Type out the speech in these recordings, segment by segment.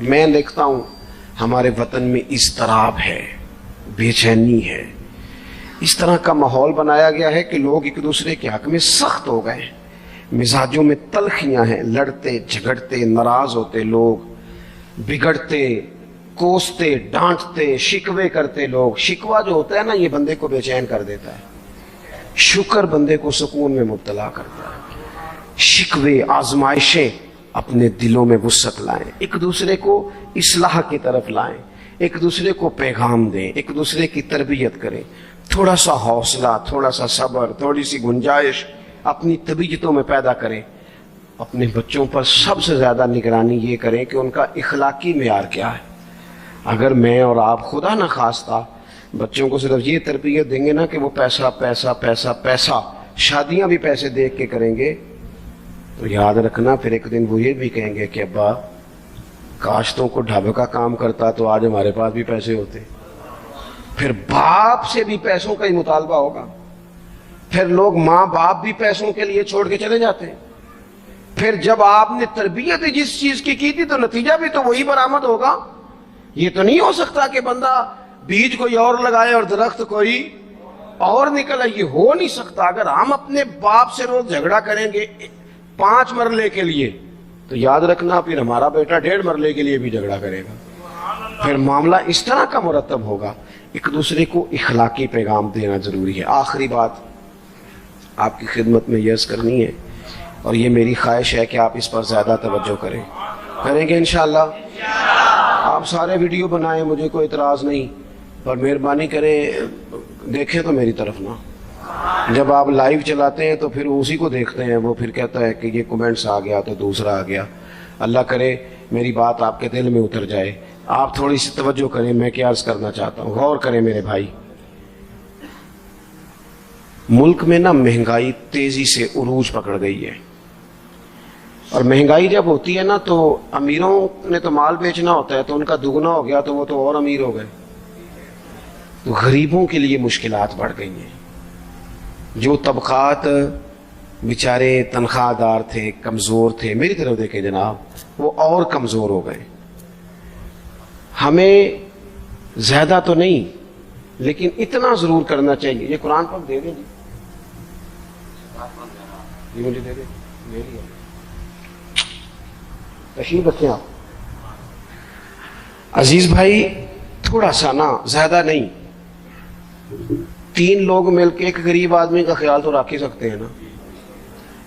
میں دیکھتا ہوں ہمارے وطن میں اضطراب ہے، بے چینی ہے، اس طرح کا ماحول بنایا گیا ہے کہ لوگ ایک دوسرے کے حق میں سخت ہو گئے ہیں، مزاجوں میں تلخیاں ہیں، لڑتے جھگڑتے ناراض ہوتے لوگ، بگڑتے کوستے ڈانٹتے شکوے کرتے لوگ۔ شکوہ جو ہوتا ہے نا یہ بندے کو بے چین کر دیتا ہے، شکر بندے کو سکون میں مبتلا کرتا ہے۔ شکوے آزمائشیں اپنے دلوں میں وسعت لائیں، ایک دوسرے کو اصلاح کی طرف لائیں، ایک دوسرے کو پیغام دیں، ایک دوسرے کی تربیت کریں، تھوڑا سا حوصلہ، تھوڑا سا صبر، تھوڑی سی گنجائش اپنی طبیعتوں میں پیدا کریں۔ اپنے بچوں پر سب سے زیادہ نگرانی یہ کریں کہ ان کا اخلاقی معیار کیا ہے۔ اگر میں اور آپ خدا نہ خواستہ بچوں کو صرف یہ تربیت دیں گے نا کہ وہ پیسہ پیسہ پیسہ پیسہ، شادیاں بھی پیسے دیکھ کے کریں گے، تو یاد رکھنا پھر ایک دن وہ یہ بھی کہیں گے کہ ابا کاشتوں کو ڈھابے کا کام کرتا تو آج ہمارے پاس بھی پیسے ہوتے۔ پھر باپ سے بھی پیسوں کا ہی مطالبہ ہوگا، پھر لوگ ماں باپ بھی پیسوں کے لیے چھوڑ کے چلے جاتے ہیں۔ پھر جب آپ نے تربیت جس چیز کی تھی تو نتیجہ بھی تو وہی برآمد ہوگا۔ یہ تو نہیں ہو سکتا کہ بندہ بیج کوئی اور لگائے اور درخت کوئی اور نکل آئے، یہ ہو نہیں سکتا۔ اگر ہم اپنے باپ سے روز جھگڑا کریں گے 5 مرلے کے لیے تو یاد رکھنا پھر ہمارا بیٹا 1.5 مرلے کے لیے بھی جھگڑا کرے گا، پھر معاملہ اس طرح کا مرتب ہوگا۔ ایک دوسرے کو اخلاقی پیغام دینا ضروری ہے۔ آخری بات آپ کی خدمت میں عرض کرنی ہے، اور یہ میری خواہش ہے کہ آپ اس پر زیادہ توجہ کریں گے انشاءاللہ۔ آپ سارے ویڈیو بنائیں، مجھے کوئی اعتراض نہیں، پر مہربانی کریں دیکھیں تو میری طرف نہ۔ جب آپ لائیو چلاتے ہیں تو پھر اسی کو دیکھتے ہیں، وہ پھر کہتا ہے کہ یہ کومنٹس آ گیا تو دوسرا آ گیا۔ اللہ کرے میری بات آپ کے دل میں اتر جائے۔ آپ تھوڑی سی توجہ کریں، میں کیا عرض کرنا چاہتا ہوں، غور کریں میرے بھائی۔ ملک میں نا مہنگائی تیزی سے عروج پکڑ گئی ہے، اور مہنگائی جب ہوتی ہے نا تو امیروں نے تو مال بیچنا ہوتا ہے تو ان کا دگنا ہو گیا تو وہ تو اور امیر ہو گئے، تو غریبوں کے لیے مشکلات بڑھ گئی ہیں۔ جو طبقات بیچارے تنخواہ دار تھے، کمزور تھے، میری طرف دیکھیں جناب، وہ اور کمزور ہو گئے۔ ہمیں زیادہ تو نہیں لیکن اتنا ضرور کرنا چاہیے۔ یہ قرآن پاک دے دیں جی، مجھے دے دیں، لے لیا تشریف رکھیں آپ۔ عزیز بھائی تھوڑا سا نا، زیادہ نہیں، 3 لوگ مل کے ایک غریب آدمی کا خیال تو رکھ ہی سکتے ہیں نا،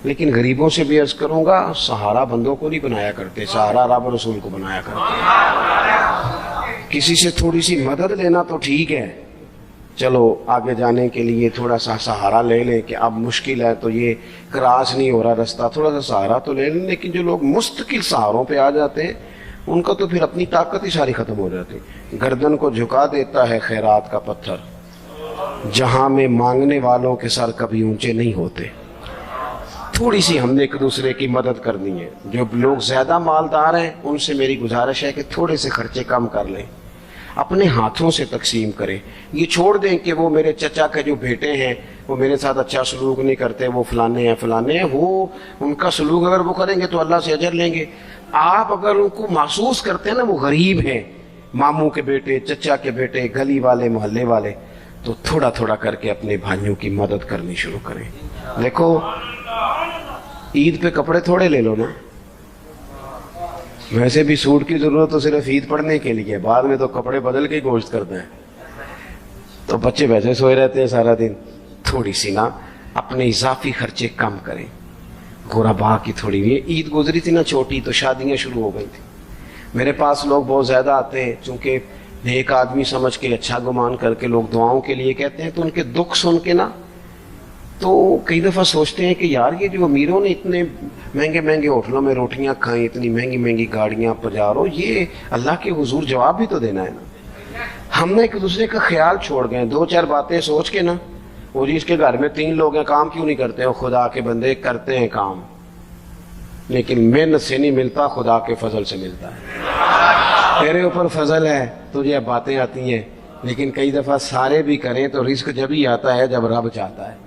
لیکن غریبوں سے بھی عرض کروں گا سہارا بندوں کو نہیں بنایا کرتے، سہارا رب رسول کو بنایا کرتے۔ کسی سے تھوڑی سی مدد لینا تو ٹھیک ہے، چلو آگے جانے کے لیے تھوڑا سا سہارا لے لیں کہ اب مشکل ہے تو یہ کراس نہیں ہو رہا رستہ، تھوڑا سا سہارا تو لے لیں۔ لیکن جو لوگ مستقل سہاروں پہ آ جاتے ہیں ان کا تو پھر اپنی طاقت ہی ساری ختم ہو جاتی۔ گردن کو جھکا دیتا ہے خیرات کا پتھر، جہاں میں مانگنے والوں کے سر کبھی اونچے نہیں ہوتے۔ تھوڑی سی ہم نے ایک دوسرے کی مدد کرنی ہے۔ جو لوگ زیادہ مالدار ہیں ان سے میری گزارش ہے کہ تھوڑے سے خرچے کم کر لیں، اپنے ہاتھوں سے تقسیم کریں۔ یہ چھوڑ دیں کہ وہ میرے چچا کے جو بیٹے ہیں وہ میرے ساتھ اچھا سلوک نہیں کرتے، وہ فلانے ہیں، وہ ان کا سلوک اگر وہ کریں گے تو اللہ سے اجر لیں گے۔ آپ اگر ان کو محسوس کرتے ہیں نا وہ غریب ہیں، ماموں کے بیٹے، چچا کے بیٹے، گلی والے، محلے والے، تو تھوڑا تھوڑا کر کے اپنے بھائیوں کی مدد کرنی شروع کریں۔ دیکھو عید پہ کپڑے تھوڑے لے لو نا، ویسے بھی سوٹ کی ضرورت تو صرف عید پڑھنے کے لیے، بعد میں تو کپڑے بدل کے گوشت کرتے ہیں، تو بچے ویسے سوئے رہتے ہیں سارا دن۔ تھوڑی سی نا اپنے اضافی خرچے کم کریں۔ غربا کی تھوڑی، یہ عید گزری تھی نا چھوٹی تو شادیاں شروع ہو گئی تھی، میرے پاس لوگ بہت زیادہ آتے ہیں، چونکہ نیک آدمی سمجھ کے اچھا گمان کر کے لوگ دعاؤں کے لیے کہتے ہیں، تو ان کے دکھ سن کے نا تو کئی دفعہ سوچتے ہیں کہ یار یہ جو امیروں نے اتنے مہنگے مہنگے ہوٹلوں میں روٹیاں کھائیں، اتنی مہنگی مہنگی گاڑیاں پجارو، یہ اللہ کے حضور جواب بھی تو دینا ہے نا۔ ہم نے ایک دوسرے کا خیال چھوڑ گئے، 2-4 باتیں سوچ کے نا، وہ جس کے گھر میں 3 لوگ ہیں کام کیوں نہیں کرتے؟ وہ خدا کے بندے کرتے ہیں کام، لیکن محنت سے نہیں ملتا، خدا کے فضل سے ملتا ہے۔ تیرے اوپر فضل ہے، تجھے اب باتیں آتی ہیں، لیکن کئی دفعہ سارے بھی کریں تو رزق جب ہی آتا ہے جب رب چاہتا ہے۔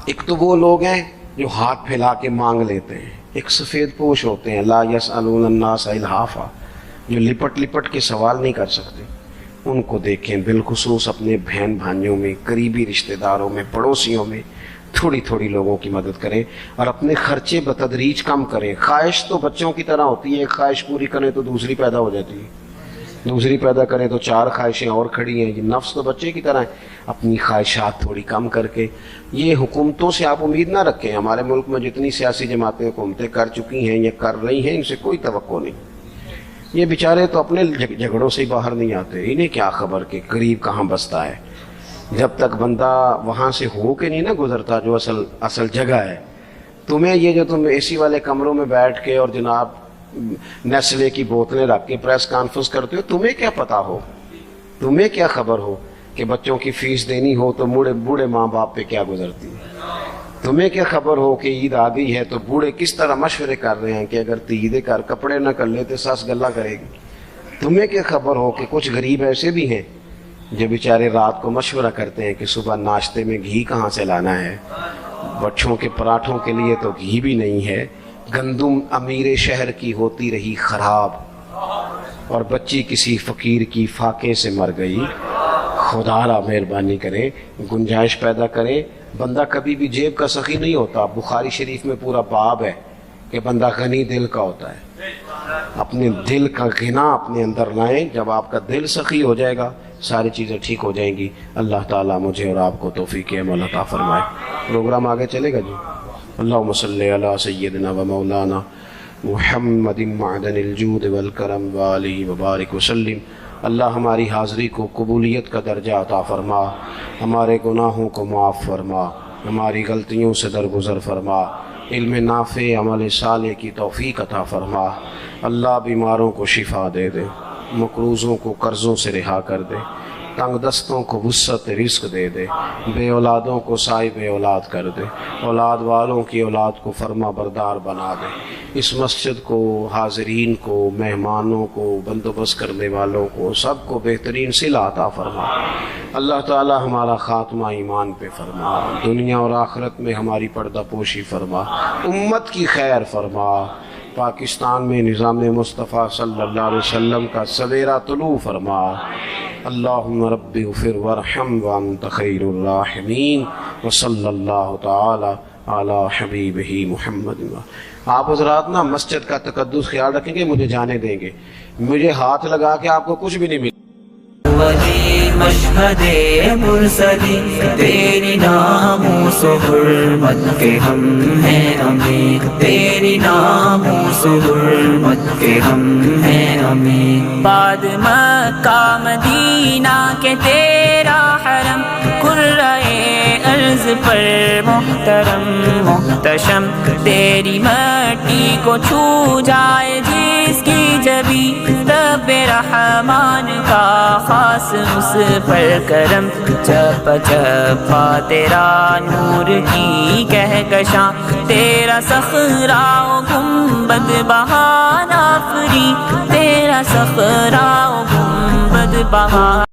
ایک تو وہ لوگ ہیں جو ہاتھ پھیلا کے مانگ لیتے ہیں، ایک سفید پوش ہوتے ہیں لا یسألون الناس الحافا، جو لپٹ لپٹ کے سوال نہیں کر سکتے، ان کو دیکھیں، بالخصوص اپنے بہن بھائیوں میں، قریبی رشتہ داروں میں، پڑوسیوں میں تھوڑی تھوڑی لوگوں کی مدد کریں اور اپنے خرچے بتدریج کم کریں۔ خواہش تو بچوں کی طرح ہوتی ہے، ایک خواہش پوری کریں تو دوسری پیدا ہو جاتی ہے، دوسری پیدا کریں تو 4 خواہشیں اور کھڑی ہیں۔ یہ نفس تو بچے کی طرح ہے، اپنی خواہشات تھوڑی کم کر کے۔ یہ حکومتوں سے آپ امید نہ رکھیں، ہمارے ملک میں جتنی سیاسی جماعتیں حکومتیں کر چکی ہیں یا کر رہی ہیں، ان سے کوئی توقع نہیں۔ یہ بیچارے تو اپنے جھگڑوں سے ہی باہر نہیں آتے، انہیں کیا خبر کہ قریب کہاں بستا ہے۔ جب تک بندہ وہاں سے ہو کے نہیں نہ گزرتا جو اصل جگہ ہے، تمہیں یہ جو تم اے سی والے کمروں میں بیٹھ کے اور جناب نیسلے کی بوتلیں رکھ کے پریس کانفرنس کرتے ہو، تمہیں کیا پتا ہو، تمہیں کیا خبر ہو کہ بچوں کی فیس دینی ہو تو بوڑھے ماں باپ پہ کیا گزرتی ہے؟ تمہیں کیا خبر ہو کہ عید آ گئی ہے تو بوڑھے کس طرح مشورے کر رہے ہیں کہ اگر عید کر کپڑے نہ کر لیتے ساس گلہ کرے گی؟ تمہیں کیا خبر ہو کہ کچھ غریب ایسے بھی ہیں جو بیچارے رات کو مشورہ کرتے ہیں کہ صبح ناشتے میں گھی کہاں سے لانا ہے، بچوں کے پراٹھوں کے لیے تو گھی بھی نہیں ہے، گندم امیر شہر کی ہوتی رہی خراب اور بچی کسی فقیر کی فاقے سے مر گئی۔ خدا را مہربانی کریں، گنجائش پیدا کریں۔ بندہ کبھی بھی جیب کا سخی نہیں ہوتا، بخاری شریف میں پورا باب ہے کہ بندہ غنی دل کا ہوتا ہے۔ اپنے دل کا غنا اپنے اندر لائیں، جب آپ کا دل سخی ہو جائے گا ساری چیزیں ٹھیک ہو جائیں گی۔ اللہ تعالیٰ مجھے اور آپ کو توفیق عمل عطا فرمائے۔ پروگرام آگے چلے گا جی۔ اللہم صلی علی سیدنا و مولانا محمد معدن الجود والکرم وآلہ وبارک وسلم۔ اللہ ہماری حاضری کو قبولیت کا درجہ عطا فرما، ہمارے گناہوں کو معاف فرما، ہماری غلطیوں سے درگزر فرما، علم نافع عمل صالح کی توفیق عطا فرما۔ اللہ بیماروں کو شفا دے دے، مقروضوں کو قرضوں سے رہا کر دے، تنگ دستوں کو وسعت رزق دے دے، بے اولادوں کو صاحب اولاد کر دے، اولاد والوں کی اولاد کو فرما بردار بنا دے۔ اس مسجد کو، حاضرین کو، مہمانوں کو، بندوبست کرنے والوں کو، سب کو بہترین صلہ عطا فرما۔ اللہ تعالی ہمارا خاتمہ ایمان پہ فرما، دنیا اور آخرت میں ہماری پردہ پوشی فرما، امت کی خیر فرما۔ پاکستان میں نظام مصطفیٰ صلی اللہ علیہ وسلم کا سویرا طلوع فرما۔ اللہم رب اغفر وارحم وانت خیر الراحمین، وصلی اللہ تعالی علی حبیبہ محمد۔ آپ حضرات نا مسجد کا تقدس خیال رکھیں گے، مجھے جانے دیں گے، مجھے ہاتھ لگا کے آپ کو کچھ بھی نہیں ملے۔ مشہد مرسلی تیری ناموس و حرمت کے ہم ہیں امین، تیری ناموس و حرمت کے ہم ہیں امین۔ بعد مکہ مدینہ کے تیرا حرم، قرۂ ارض پر محترم محتشم، تیری مٹی کو چھو جائے جس کی جبی، رب رحمان کا خاص اس پر کرم، چپ چپا تیرا نور کی کہکشاں، تیرا صخرہ و گنبد بہانا فری، تیرا صخرہ و گنبد بہانا